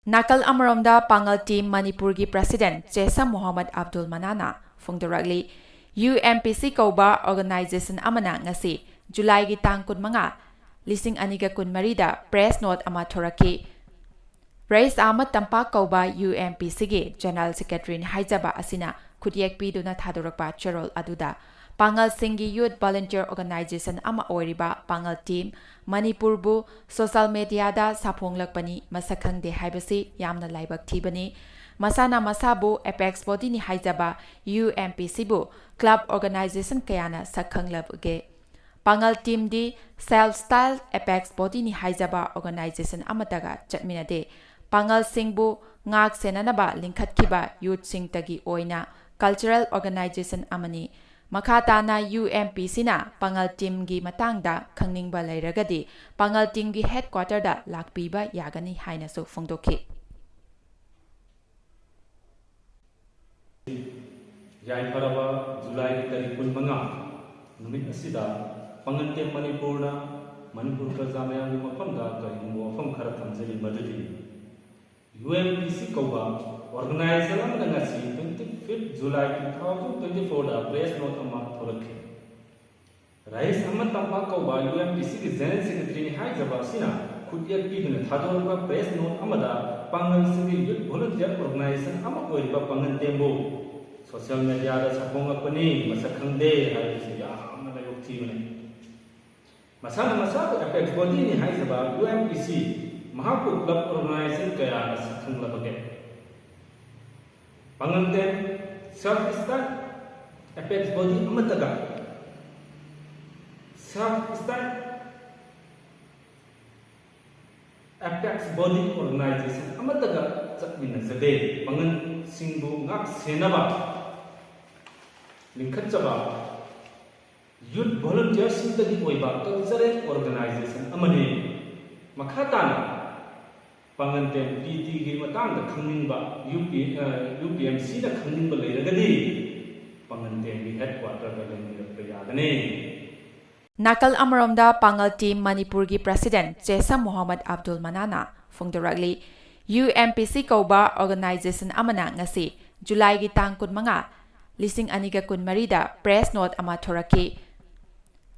Nakal Amaramda Pangal Team Manipurgi President Chesa Mohammed Abdul Manana Fungdorakli UMPC Kauba Organization Amana ngasi July gi tang kun manga lising aniga kun marida press note ama thoraki Rais Ahmad Tampak Kauba UMPC gi General Secretary Haijaba asina khudiyek piduna thadorakpa cherol aduda Pangal Singhi Youth Volunteer Organization ama oiriba Pangal Team Manipur bu social media da saphonglakpani masakhangde haibasi yamna laibak thibani masana masabu apex body ni haijaba UMPC bu club organization kayana sakhanglabge Pangal Team di self style apex body ni haijaba organization amataga chatminade Pangal Singbu ngak senanaba linkhatkiba youth sing tagi oina cultural organization amani Makhatana UMPC na Pangal Team gi matangda khangningba lairagadi Pangal Team gi headquarter da lakpiba yagani haina su phongdokhi Yainfaraba July tarikh 15 numit asida Pangal Team Manipur na Manipur Prajamayang gi mafamda karingo mafam khara thamjali madadi UMPC kauba organizer amna ngasi 25 July 2024 da press note ama thorakhe Rais Ahmad Tampak kauba UMPC ki general secretary ni hai jaba sina khudiyak piduna thadorba press note amada Pangal Singhi Youth Volunteer Organization ama oiriba Pangal Tembo social media da saphongapani masakhangde hai siya amna layok thibane masana masabu apex body ni hai jaba UMPC Mahapur Club Organization kaya sakhanglabage Pangal Tem self-start apex body amataga self-start apex body organization amataga chatminazade Pangal Singbu ngak senaba linkhatjaba youth volunteer singtagi oiba cultural organization amani makhatana Pangal Tem PT gi matang da khangninba UPMC da khangninba leiragadi Pangal Tem gi headquarter da lengirak yagane Nakal Amaramda Pangal Team Manipur gi President Chesa Mohammed Abdul Manana Fungdorakli UMPC Kauba Organization amana ngasi July gi tang kun manga lising aniga kun marida press note ama thoraki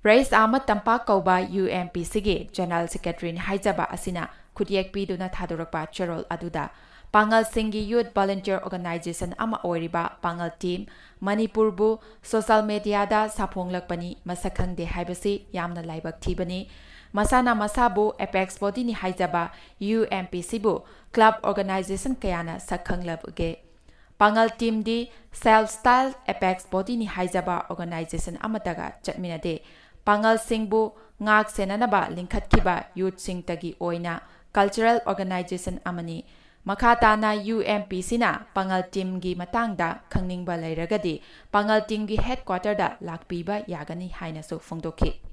Rais Ahmad Tampak Kauba UMPC gi General Secretary Haijaba asina khudiyek piduna thadorakpa cherol aduda Pangal Singhi Youth Volunteer Organization ama oiriba Pangal Team Manipur bu social media da saphonglakpani masakhangde haibasi yamna laibak thibani masana masabu apex body ni haijaba UMPC bu club organization kayana sakhanglabge Pangal Team di self style apex body ni haijaba organization amataga chatminade Pangal Singbu ngak senanaba linkhatkiba youth sing tagi oina cultural organization amani Makhatana UMPC na Pangal Team gi matangda khangningba lairagadi Pangal Team gi headquarter da lakpiba yagani haina su phongdokhi